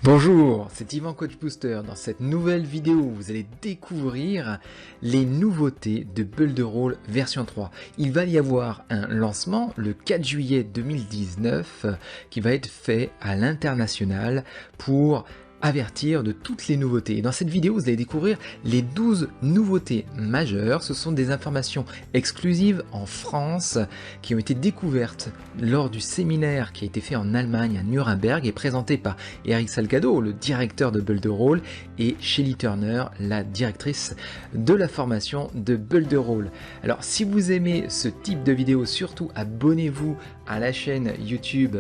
Bonjour, c'est Yvan Coach Booster. Dans cette nouvelle vidéo, vous allez découvrir les nouveautés de Builderall version 3. Il va y avoir un lancement le 4 juillet 2019 qui va être fait à l'international pour avertir de toutes les nouveautés. Et dans cette vidéo, vous allez découvrir les 12 nouveautés majeures. Ce sont des informations exclusives en France qui ont été découvertes lors du séminaire qui a été fait en Allemagne à Nuremberg et présenté par Eric Salgado, le directeur de Builderall, et Shelly Turner, la directrice de la formation de Builderall. Alors si vous aimez ce type de vidéo, surtout abonnez-vous à la chaîne YouTube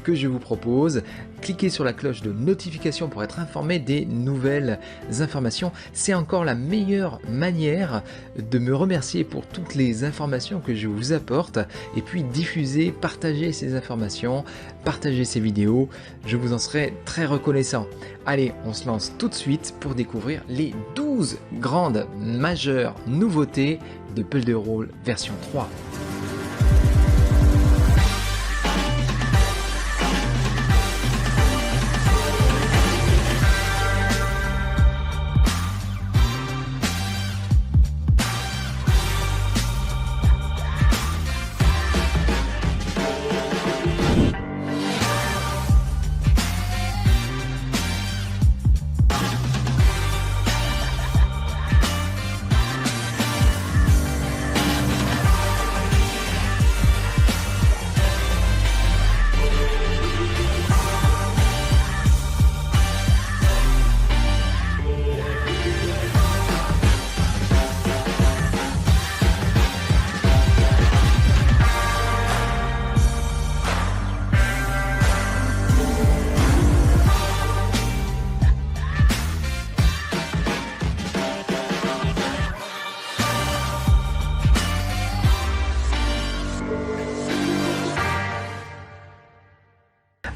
que je vous propose. Cliquez sur la cloche de notification pour être informé des nouvelles informations. C'est encore la meilleure manière de me remercier pour toutes les informations que je vous apporte et puis diffuser, partager ces informations, partager ces vidéos. Je vous en serai très reconnaissant. Allez, on se lance tout de suite pour découvrir les 12 grandes majeures nouveautés de Builderall version 3.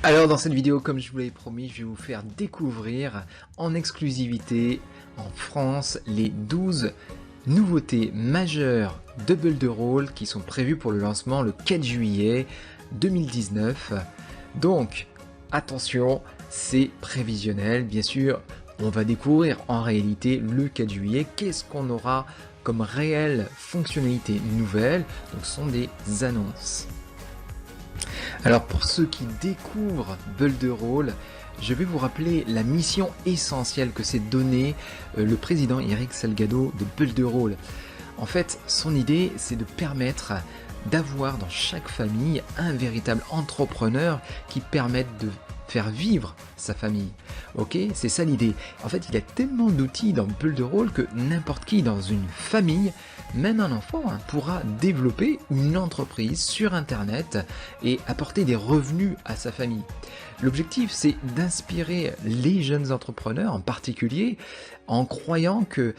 Alors dans cette vidéo, comme je vous l'avais promis, je vais vous faire découvrir en exclusivité en France les 12 nouveautés majeures de Builderall qui sont prévues pour le lancement le 4 juillet 2019. Donc attention, c'est prévisionnel, bien sûr, on va découvrir en réalité le 4 juillet qu'est-ce qu'on aura comme réelle fonctionnalité nouvelle. Donc ce sont des annonces. Alors pour ceux qui découvrent Builderall, je vais vous rappeler la mission essentielle que s'est donnée le président Eric Salgado de Builderall. En fait, son idée, c'est de permettre d'avoir dans chaque famille un véritable entrepreneur qui permette de faire vivre sa famille. Ok, c'est ça l'idée. En fait, il y a tellement d'outils dans Builderall que n'importe qui dans une famille, même un enfant, pourra développer une entreprise sur Internet et apporter des revenus à sa famille. L'objectif, c'est d'inspirer les jeunes entrepreneurs en particulier en croyant que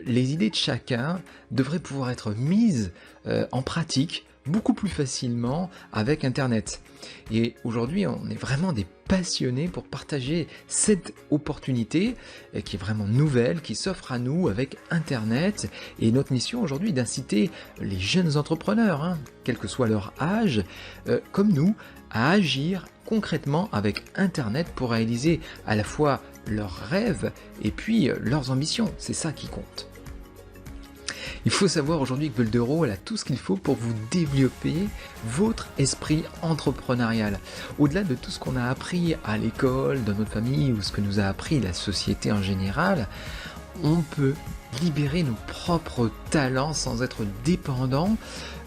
les idées de chacun devraient pouvoir être mises en pratique beaucoup plus facilement avec Internet. Et aujourd'hui, on est vraiment des passionnés pour partager cette opportunité qui est vraiment nouvelle, qui s'offre à nous avec Internet. Et notre mission aujourd'hui est d'inciter les jeunes entrepreneurs, quel que soit leur âge, comme nous, à agir concrètement avec Internet pour réaliser à la fois leurs rêves et puis leurs ambitions. C'est ça qui compte. Il faut savoir aujourd'hui que Builderall a tout ce qu'il faut pour vous développer votre esprit entrepreneurial. Au-delà de tout ce qu'on a appris à l'école, dans notre famille ou ce que nous a appris la société en général, on peut libérer nos propres talents sans être dépendant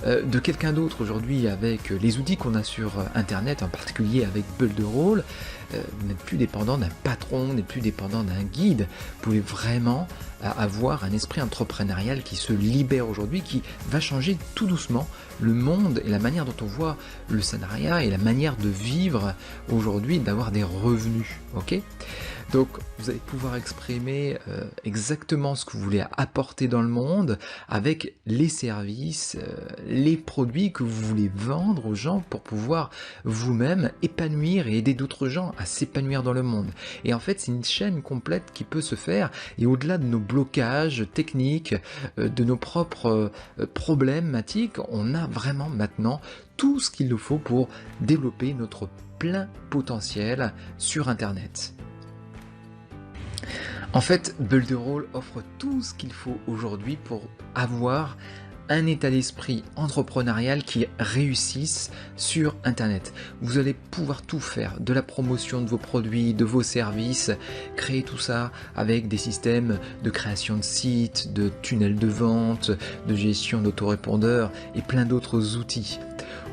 de quelqu'un d'autre. Aujourd'hui, avec les outils qu'on a sur Internet, en particulier avec Builderall, vous n'êtes plus dépendant d'un patron, vous n'êtes plus dépendant d'un guide. Vous pouvez vraiment avoir un esprit entrepreneurial qui se libère aujourd'hui, qui va changer tout doucement le monde et la manière dont on voit le salariat et la manière de vivre aujourd'hui, d'avoir des revenus. Ok ? Donc vous allez pouvoir exprimer exactement ce que vous voulez apporter dans le monde avec les services, les produits que vous voulez vendre aux gens pour pouvoir vous-même épanouir et aider d'autres gens à s'épanouir dans le monde. Et en fait, c'est une chaîne complète qui peut se faire, et au-delà de nos blocages techniques, de nos propres problématiques, on a vraiment maintenant tout ce qu'il nous faut pour développer notre plein potentiel sur Internet. En fait, Builderall offre tout ce qu'il faut aujourd'hui pour avoir un état d'esprit entrepreneurial qui réussisse sur Internet. Vous allez pouvoir tout faire, de la promotion de vos produits, de vos services, créer tout ça avec des systèmes de création de sites, de tunnels de vente, de gestion d'autorépondeurs et plein d'autres outils.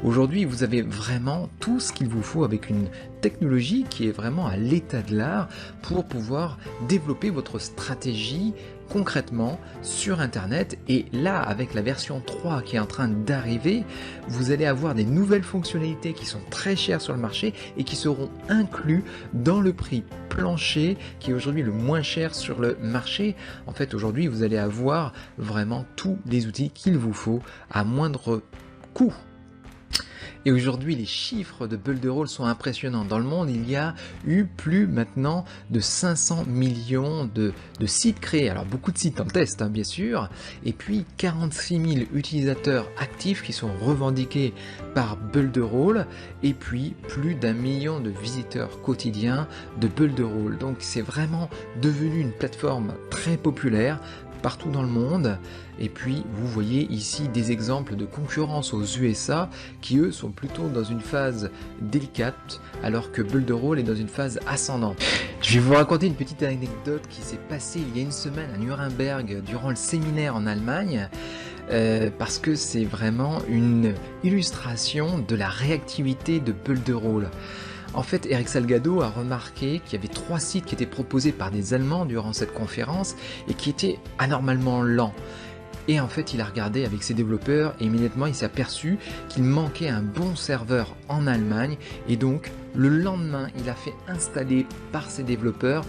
Aujourd'hui, vous avez vraiment tout ce qu'il vous faut avec une technologie qui est vraiment à l'état de l'art pour pouvoir développer votre stratégie concrètement sur Internet. Et là, avec la version 3 qui est en train d'arriver, vous allez avoir des nouvelles fonctionnalités qui sont très chères sur le marché et qui seront inclus dans le prix plancher qui est aujourd'hui le moins cher sur le marché. En fait, aujourd'hui, vous allez avoir vraiment tous les outils qu'il vous faut à moindre coût. Et aujourd'hui, les chiffres de Builderall sont impressionnants. Dans le monde, il y a eu plus maintenant de 500 millions de sites créés. Alors, beaucoup de sites en test, hein, bien sûr. Et puis, 46 000 utilisateurs actifs qui sont revendiqués par Builderall. Et puis, plus d'1 million de visiteurs quotidiens de Builderall. Donc, c'est vraiment devenu une plateforme très populaire partout dans le monde. Et puis vous voyez ici des exemples de concurrence aux USA qui eux sont plutôt dans une phase délicate alors que Builderall est dans une phase ascendante. Je vais vous raconter une petite anecdote qui s'est passée il y a une semaine à Nuremberg durant le séminaire en Allemagne. Parce que c'est vraiment une illustration de la réactivité de Builderall. En fait, Eric Salgado a remarqué qu'il y avait 3 sites qui étaient proposés par des Allemands durant cette conférence et qui étaient anormalement lents. Et en fait, il a regardé avec ses développeurs et immédiatement il s'est aperçu qu'il manquait un bon serveur en Allemagne. Et donc, le lendemain, il a fait installer par ses développeurs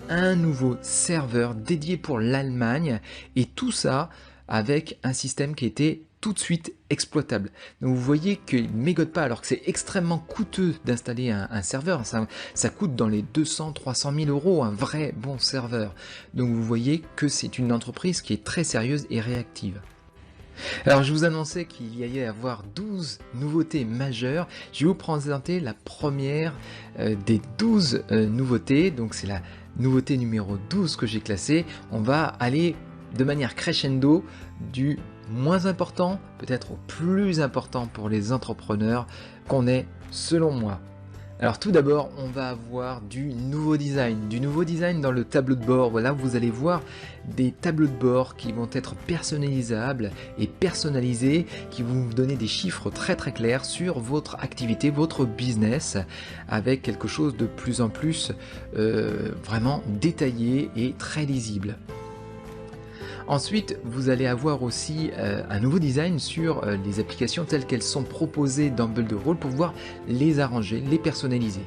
un nouveau serveur dédié pour l'Allemagne. Et tout ça avec un système qui était tout de suite exploitable. Donc vous voyez qu'il ne mégote pas alors que c'est extrêmement coûteux d'installer un serveur. Ça coûte dans les 200-300 000 euros un vrai bon serveur. Donc vous voyez que c'est une entreprise qui est très sérieuse et réactive. Alors je vous annonçais qu'il y allait avoir 12 nouveautés majeures. Je vais vous présenter la première des 12 nouveautés. Donc c'est la nouveauté numéro 12 que j'ai classée. On va aller de manière crescendo du moins important, peut-être au plus important pour les entrepreneurs qu'on est selon moi. Alors tout d'abord, on va avoir du nouveau design dans le tableau de bord. Voilà, vous allez voir des tableaux de bord qui vont être personnalisables et personnalisés, qui vont vous donner des chiffres très très clairs sur votre activité, votre business, avec quelque chose de plus en plus vraiment détaillé et très lisible. Ensuite, vous allez avoir aussi un nouveau design sur les applications telles qu'elles sont proposées dans Builderall pour pouvoir les arranger, les personnaliser.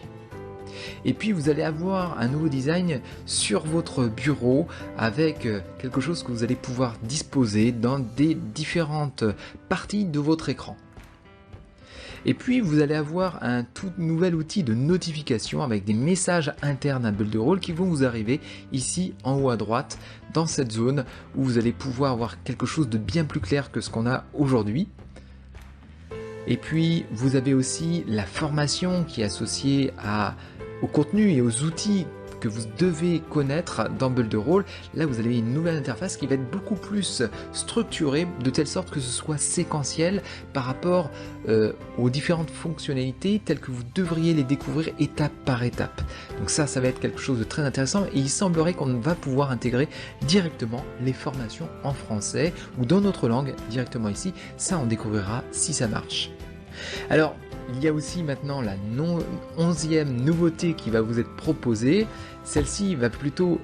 Et puis vous allez avoir un nouveau design sur votre bureau avec quelque chose que vous allez pouvoir disposer dans des différentes parties de votre écran. Et puis vous allez avoir un tout nouvel outil de notification avec des messages internes à Builderall qui vont vous arriver ici en haut à droite dans cette zone où vous allez pouvoir avoir quelque chose de bien plus clair que ce qu'on a aujourd'hui. Et puis vous avez aussi la formation qui est associée au contenu et aux outils que vous devez connaître dans Builderall. Là vous avez une nouvelle interface qui va être beaucoup plus structurée de telle sorte que ce soit séquentiel par rapport aux différentes fonctionnalités telles que vous devriez les découvrir étape par étape. Donc ça va être quelque chose de très intéressant et il semblerait qu'on va pouvoir intégrer directement les formations en français ou dans notre langue directement ici. Ça on découvrira si ça marche. Alors il y a aussi maintenant la 11e nouveauté qui va vous être proposée. Celle-ci va plutôt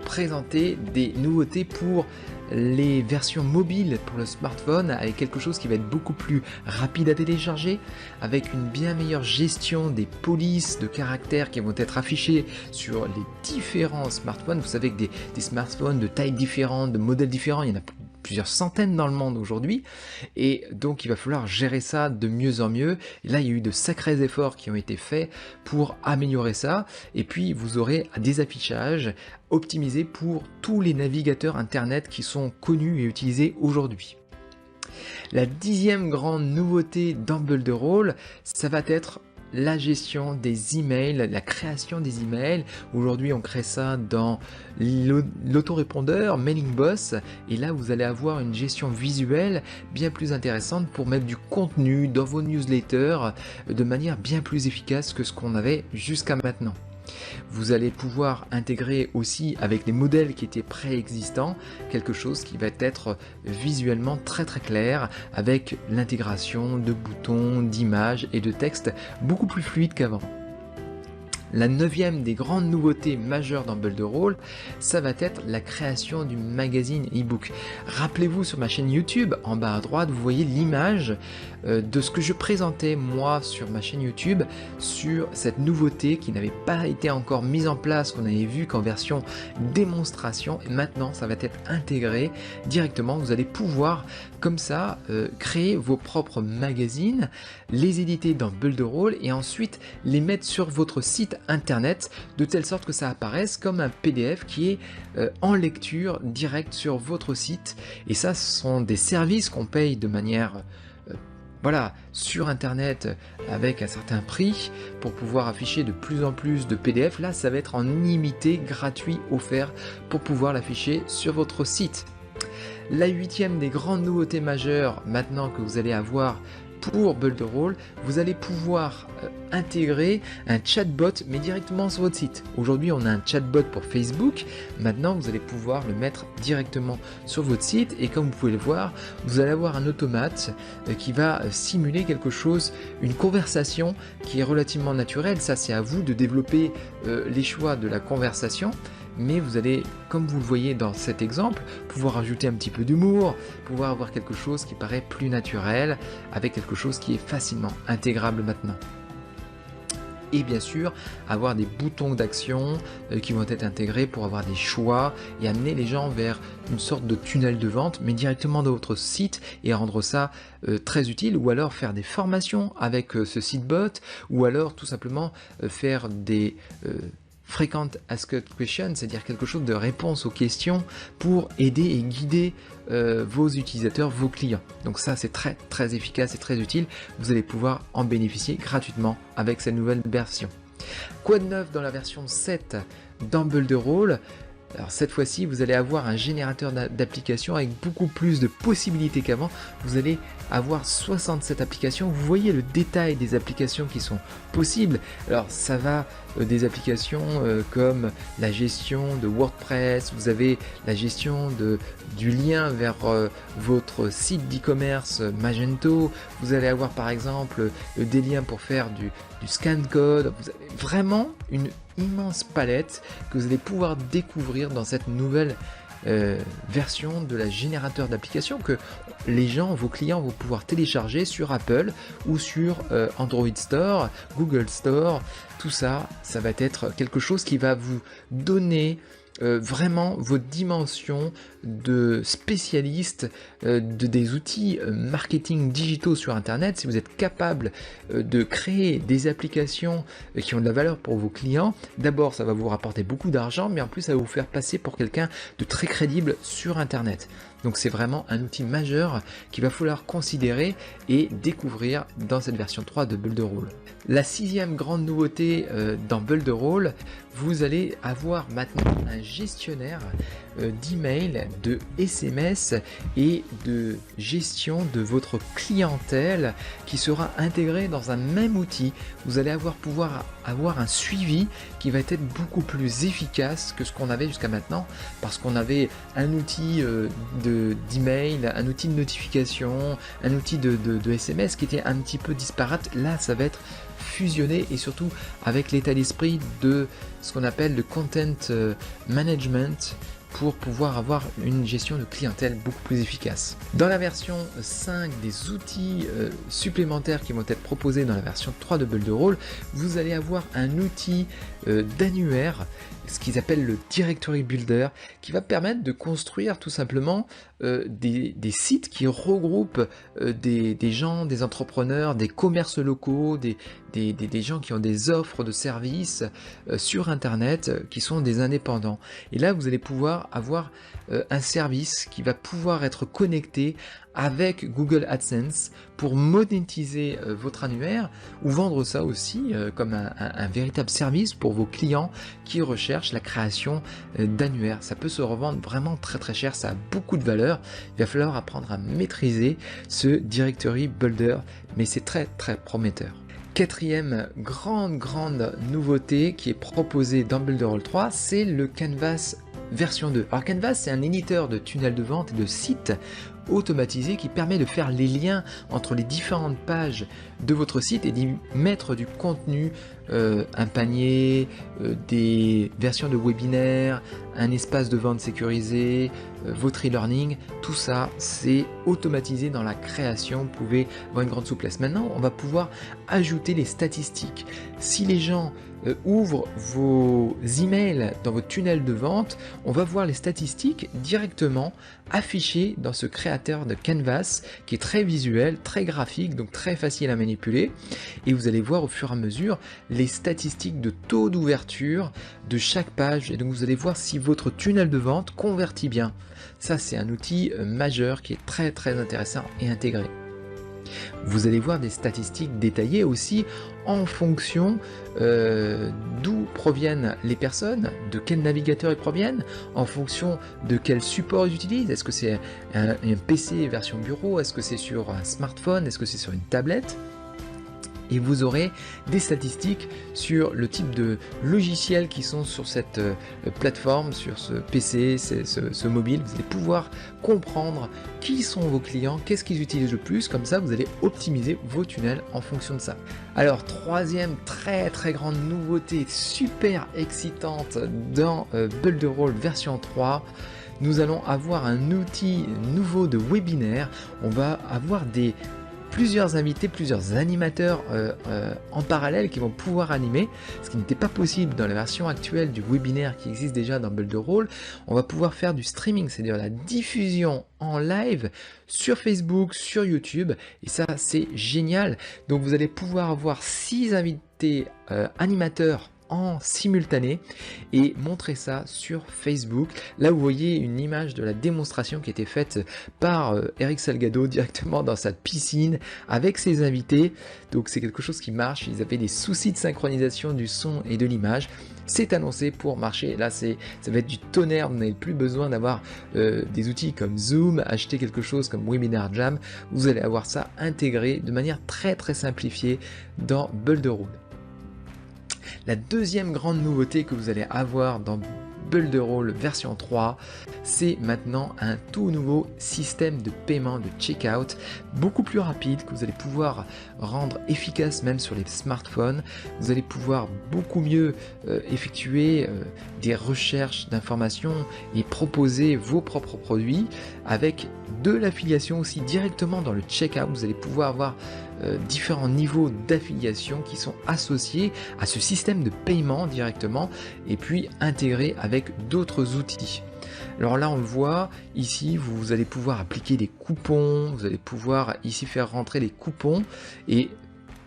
présenter des nouveautés pour les versions mobiles pour le smartphone avec quelque chose qui va être beaucoup plus rapide à télécharger, avec une bien meilleure gestion des polices de caractères qui vont être affichées sur les différents smartphones. Vous savez que des smartphones de tailles différentes, de modèles différents, il y en a plusieurs centaines dans le monde aujourd'hui et donc il va falloir gérer ça de mieux en mieux. Et là il y a eu de sacrés efforts qui ont été faits pour améliorer ça et puis vous aurez des affichages optimisés pour tous les navigateurs internet qui sont connus et utilisés aujourd'hui. La 10e grande nouveauté dans Builderall, ça va être la gestion des emails, la création des emails. Aujourd'hui, on crée ça dans l'autorépondeur Mailing Boss, et là vous allez avoir une gestion visuelle bien plus intéressante pour mettre du contenu dans vos newsletters de manière bien plus efficace que ce qu'on avait jusqu'à maintenant. Vous allez pouvoir intégrer aussi avec les modèles qui étaient préexistants quelque chose qui va être visuellement très clair, avec l'intégration de boutons, d'images et de textes beaucoup plus fluide qu'avant. La 9e des grandes nouveautés majeures dans Builderall, ça va être la création du magazine e-book. Rappelez-vous, sur ma chaîne YouTube, en bas à droite, vous voyez l'image de ce que je présentais moi sur ma chaîne YouTube sur cette nouveauté qui n'avait pas été encore mise en place, qu'on avait vu qu'en version démonstration, et maintenant ça va être intégré directement. Vous allez pouvoir comme ça créer vos propres magazines, les éditer dans Builderall et ensuite les mettre sur votre site internet de telle sorte que ça apparaisse comme un PDF qui est en lecture directe sur votre site. Et ça, ce sont des services qu'on paye de manière voilà, sur internet avec un certain prix pour pouvoir afficher de plus en plus de PDF. Là, ça va être en illimité, gratuit, offert pour pouvoir l'afficher sur votre site. La 8e des grandes nouveautés majeures maintenant que vous allez avoir pour Builderall, vous allez pouvoir intégrer un chatbot mais directement sur votre site. Aujourd'hui on a un chatbot pour Facebook, maintenant vous allez pouvoir le mettre directement sur votre site, et comme vous pouvez le voir, vous allez avoir un automate qui va simuler quelque chose, une conversation qui est relativement naturelle. Ça, c'est à vous de développer les choix de la conversation. Mais vous allez, comme vous le voyez dans cet exemple, pouvoir ajouter un petit peu d'humour, pouvoir avoir quelque chose qui paraît plus naturel, avec quelque chose qui est facilement intégrable maintenant. Et bien sûr, avoir des boutons d'action qui vont être intégrés pour avoir des choix et amener les gens vers une sorte de tunnel de vente, mais directement dans votre site, et rendre ça très utile. Ou alors faire des formations avec ce site bot, ou alors tout simplement faire des Frequent Asked Questions, c'est-à-dire quelque chose de réponse aux questions pour aider et guider vos utilisateurs, vos clients. Donc ça, c'est très efficace et très utile. Vous allez pouvoir en bénéficier gratuitement avec cette nouvelle version. Quoi de neuf dans la version 7 dans Builderall? Alors cette fois-ci, vous allez avoir un générateur d'applications avec beaucoup plus de possibilités qu'avant. Vous allez avoir 67 applications. Vous voyez le détail des applications qui sont possibles. Alors ça va des applications comme la gestion de WordPress, vous avez la gestion du lien vers votre site d'e-commerce Magento, vous allez avoir par exemple des liens pour faire du scan code. Vous avez vraiment une immense palette que vous allez pouvoir découvrir dans cette nouvelle version de la générateur d'applications que les gens, vos clients, vont pouvoir télécharger sur Apple ou sur Android Store, Google Store. Tout ça, ça va être quelque chose qui va vous donner vraiment votre dimension de spécialiste des outils marketing digitaux sur internet. Si vous êtes capable de créer des applications qui ont de la valeur pour vos clients, d'abord ça va vous rapporter beaucoup d'argent, mais en plus ça va vous faire passer pour quelqu'un de très crédible sur internet. Donc c'est vraiment un outil majeur qu'il va falloir considérer et découvrir dans cette version 3 de Builderall. La 6e grande nouveauté dans Builderall, vous allez avoir maintenant un gestionnaire d'email, de SMS et de gestion de votre clientèle qui sera intégré dans un même outil. Vous allez pouvoir avoir un suivi qui va être beaucoup plus efficace que ce qu'on avait jusqu'à maintenant, parce qu'on avait un outil d'email, un outil de notification, un outil de SMS qui était un petit peu disparate. Là, ça va être fusionné, et surtout avec l'état d'esprit de ce qu'on appelle le content management, pour pouvoir avoir une gestion de clientèle beaucoup plus efficace. Dans la version 5, des outils supplémentaires qui vont être proposés dans la version 3 de Builderall, vous allez avoir un outil d'annuaire, ce qu'ils appellent le Directory Builder, qui va permettre de construire tout simplement des sites qui regroupent des gens, des entrepreneurs, des commerces locaux, des des gens qui ont des offres de services sur internet qui sont des indépendants. Et là vous allez pouvoir avoir un service qui va pouvoir être connecté avec Google AdSense pour monétiser votre annuaire ou vendre ça aussi comme un véritable service pour vos clients qui recherchent la création d'annuaires. Ça peut se revendre vraiment très très cher, ça a beaucoup de valeur. Il va falloir apprendre à maîtriser ce Directory Builder, mais c'est très très prometteur. Quatrième grande nouveauté qui est proposée dans Builderall 3, c'est le Canvas version 2. Alors Canvas, c'est un éditeur de tunnels de vente et de sites automatisé qui permet de faire les liens entre les différentes pages de votre site et d'y mettre du contenu, un panier, des versions de webinaires, un espace de vente sécurisé, votre e-learning, tout ça c'est automatisé dans la création, vous pouvez avoir une grande souplesse. Maintenant on va pouvoir ajouter les statistiques. Si les gens ouvrent vos emails dans votre tunnel de vente, on va voir les statistiques directement affichées dans ce créateur de Canvas qui est très visuel, très graphique, donc très facile à manipuler, et vous allez voir au fur et à mesure les statistiques de taux d'ouverture de chaque page, et donc vous allez voir si votre tunnel de vente convertit bien. Ça c'est un outil majeur qui est très intéressant et intégré. Vous allez voir des statistiques détaillées aussi en fonction d'où proviennent les personnes, de quel navigateur ils proviennent, en fonction de quel support ils utilisent. Est-ce que c'est un PC version bureau, est-ce que c'est sur un smartphone, est-ce que c'est sur une tablette? Et vous aurez des statistiques sur le type de logiciels qui sont sur cette plateforme, sur ce PC, ce mobile. Vous allez pouvoir comprendre qui sont vos clients, qu'est-ce qu'ils utilisent le plus, comme ça vous allez optimiser vos tunnels en fonction de ça. Alors troisième très grande nouveauté super excitante dans Builderall version 3, nous allons avoir un outil nouveau de webinaire. On va avoir plusieurs invités, plusieurs animateurs en parallèle qui vont pouvoir animer, ce qui n'était pas possible dans la version actuelle du webinaire qui existe déjà dans Builderall. On va pouvoir faire du streaming, c'est-à-dire la diffusion en live sur Facebook, sur YouTube, et ça c'est génial. Donc vous allez pouvoir avoir 6 invités animateurs en simultané et montrer ça sur Facebook. Là vous voyez une image de la démonstration qui a été faite par Eric Salgado directement dans sa piscine avec ses invités. Donc c'est quelque chose qui marche. Ils avaient des soucis de synchronisation du son et de l'image. C'est annoncé pour marcher. Là ça va être du tonnerre. Vous n'avez plus besoin d'avoir des outils comme Zoom, acheter quelque chose comme Webinar Jam. Vous allez avoir ça intégré de manière très simplifiée dans Builderall. La deuxième grande nouveauté que vous allez avoir dans Builderall version 3, c'est maintenant un tout nouveau système de paiement de checkout, beaucoup plus rapide, que vous allez pouvoir rendre efficace même sur les smartphones. Vous allez pouvoir beaucoup mieux effectuer des recherches d'informations et proposer vos propres produits avec de l'affiliation aussi directement dans le checkout. Vous allez pouvoir avoir différents niveaux d'affiliation qui sont associés à ce système de paiement directement et puis intégrés avec d'autres outils. Alors là on le voit ici, vous allez pouvoir appliquer des coupons, vous allez pouvoir ici faire rentrer les coupons et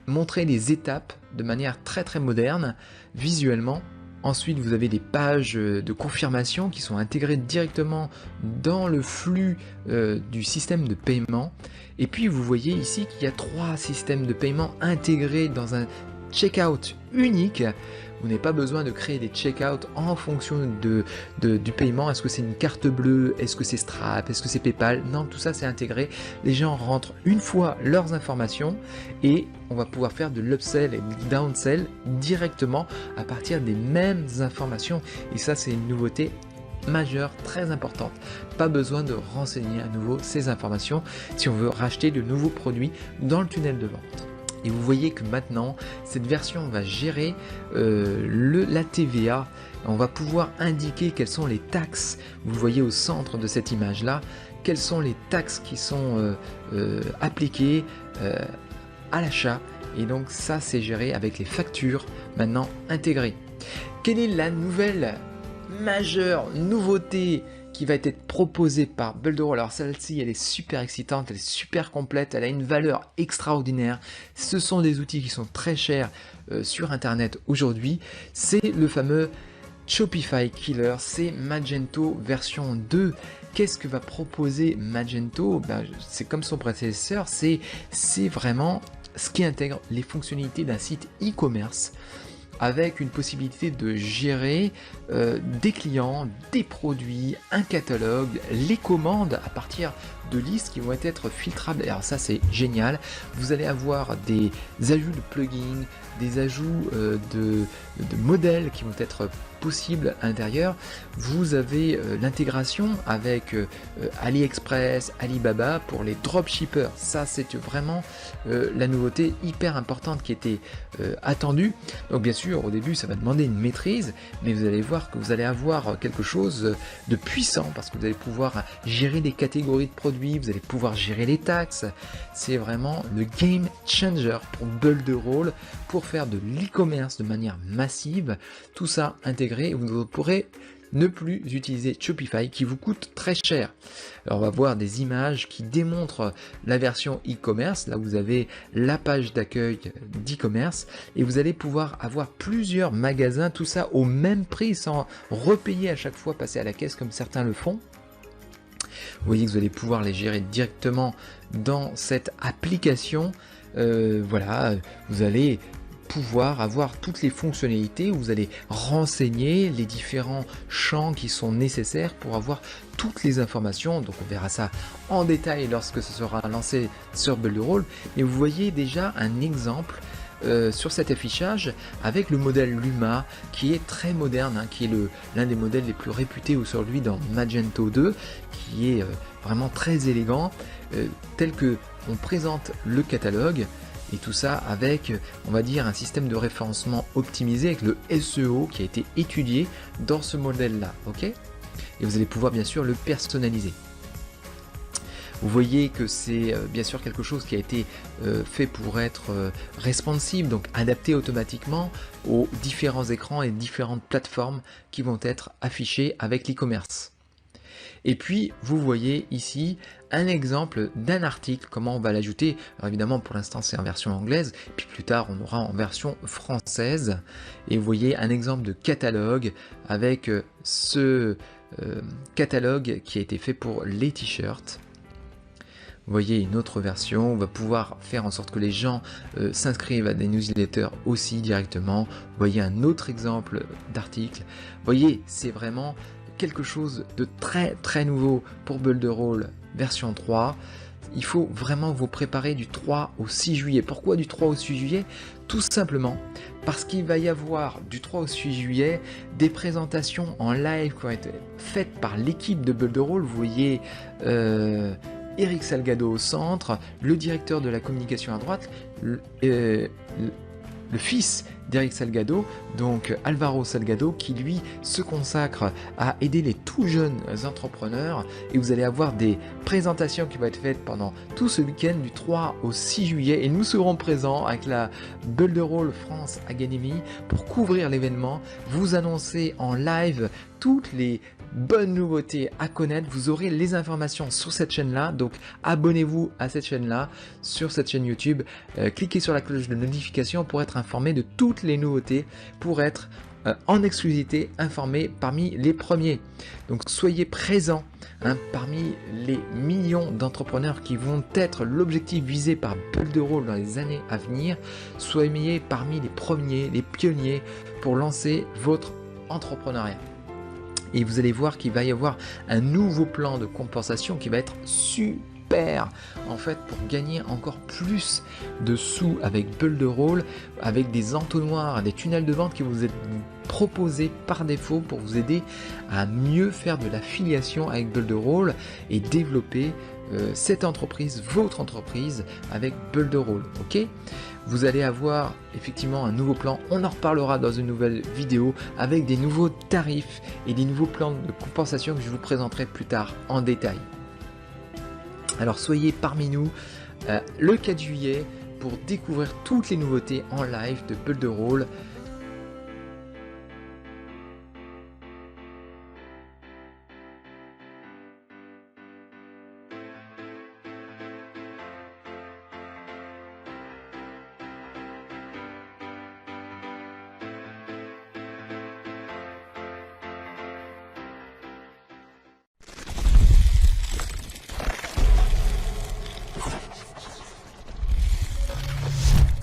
montrer les étapes de manière très moderne visuellement. Ensuite, vous avez des pages de confirmation qui sont intégrées directement dans le flux du système de paiement. Et puis, vous voyez ici qu'il y a 3 systèmes de paiement intégrés dans un checkout unique. Vous n'avez pas besoin de créer des checkouts en fonction du paiement. Est-ce que c'est une carte bleue? Est-ce que c'est Stripe? Est-ce que c'est PayPal? Non, tout ça c'est intégré. Les gens rentrent une fois leurs informations et on va pouvoir faire de l'upsell et du downsell directement à partir des mêmes informations. Et ça c'est une nouveauté majeure, très importante. Pas besoin de renseigner à nouveau ces informations si on veut racheter de nouveaux produits dans le tunnel de vente. Et vous voyez que maintenant, cette version va gérer la TVA. On va pouvoir indiquer quelles sont les taxes. Vous voyez au centre de cette image-là, quelles sont les taxes qui sont appliquées à l'achat. Et donc ça, c'est géré avec les factures maintenant intégrées. Quelle est la nouvelle majeure nouveauté qui va être proposée par Builderall. Alors celle-ci, elle est super excitante, elle est super complète, elle a une valeur extraordinaire. Ce sont des outils qui sont très chers sur Internet aujourd'hui. C'est le fameux Shopify Killer, c'est Magento version 2. Qu'est-ce que va proposer Magento? C'est comme son prédécesseur, c'est vraiment ce qui intègre les fonctionnalités d'un site e-commerce, avec une possibilité de gérer des clients, des produits, un catalogue, les commandes à partir de listes qui vont être filtrables. Alors ça, c'est génial. Vous allez avoir des ajouts de plugins, des ajouts de modèles qui vont être possibles à l'intérieur. Vous avez l'intégration avec AliExpress, Alibaba pour les dropshippers. Ça, c'est vraiment la nouveauté hyper importante qui était attendue. Donc bien sûr, au début, ça va demander une maîtrise, mais vous allez voir que vous allez avoir quelque chose de puissant parce que vous allez pouvoir gérer les catégories de produits, vous allez pouvoir gérer les taxes. C'est vraiment le game changer pour Builderall pour faire de l'e-commerce de manière massive. Tout ça intégré, et vous pourrez ne plus utiliser Shopify qui vous coûte très cher. Alors on va voir des images qui démontrent la version e-commerce. Là vous avez la page d'accueil d'e-commerce et vous allez pouvoir avoir plusieurs magasins, tout ça au même prix sans repayer à chaque fois, passer à la caisse comme certains le font. Vous voyez que vous allez pouvoir les gérer directement dans cette application. Voilà, vous allez pouvoir avoir toutes les fonctionnalités, où vous allez renseigner les différents champs qui sont nécessaires pour avoir toutes les informations. Donc on verra ça en détail lorsque ce sera lancé sur Builderall. Et vous voyez déjà un exemple sur cet affichage avec le modèle Luma qui est très moderne, hein, qui est l'un des modèles les plus réputés aujourd'hui dans Magento 2, qui est vraiment très élégant, tel que on présente le catalogue. Et tout ça avec, on va dire, un système de référencement optimisé avec le SEO qui a été étudié dans ce modèle-là, ok? Et vous allez pouvoir bien sûr le personnaliser. Vous voyez que c'est bien sûr quelque chose qui a été fait pour être responsive, donc adapté automatiquement aux différents écrans et différentes plateformes qui vont être affichées avec l'e-commerce. Et puis vous voyez ici un exemple d'un article, comment on va l'ajouter. Alors évidemment pour l'instant c'est en version anglaise, puis plus tard on aura en version française. Et vous voyez un exemple de catalogue avec ce catalogue qui a été fait pour les t-shirts. Vous voyez une autre version, on va pouvoir faire en sorte que les gens s'inscrivent à des newsletters aussi directement. Vous voyez un autre exemple d'article. Vous voyez, c'est vraiment quelque chose de très très nouveau pour Builderall version 3. Il faut vraiment vous préparer du 3 au 6 juillet. Pourquoi du 3 au 6 juillet? Tout simplement parce qu'il va y avoir du 3 au 6 juillet des présentations en live qui vont être faites par l'équipe de Builderall. Vous voyez Eric Salgado au centre, le directeur de la communication à droite, le fils d'Eric Salgado, donc Alvaro Salgado, qui lui se consacre à aider les tout jeunes entrepreneurs. Et vous allez avoir des présentations qui vont être faites pendant tout ce week-end du 3 au 6 juillet. Et nous serons présents avec la Builderall France Academy pour couvrir l'événement, vous annoncer en live toutes les bonnes nouveautés à connaître. Vous aurez les informations sur cette chaîne là, donc abonnez-vous à cette chaîne là, sur cette chaîne YouTube, cliquez sur la cloche de notification pour être informé de toutes les nouveautés, pour être en exclusivité informé parmi les premiers. Donc soyez présents parmi les millions d'entrepreneurs qui vont être l'objectif visé par Builderall dans les années à venir. Soyez parmi les premiers, les pionniers pour lancer votre entrepreneuriat. Et vous allez voir qu'il va y avoir un nouveau plan de compensation qui va être super en fait pour gagner encore plus de sous avec Builderall, avec des entonnoirs, des tunnels de vente qui vous êtes proposés par défaut pour vous aider à mieux faire de l'affiliation avec Builderall et développer cette entreprise, votre entreprise avec Builderall, ok? Vous allez avoir effectivement un nouveau plan, on en reparlera dans une nouvelle vidéo avec des nouveaux tarifs et des nouveaux plans de compensation que je vous présenterai plus tard en détail. Alors soyez parmi nous le 4 juillet pour découvrir toutes les nouveautés en live de Builderall.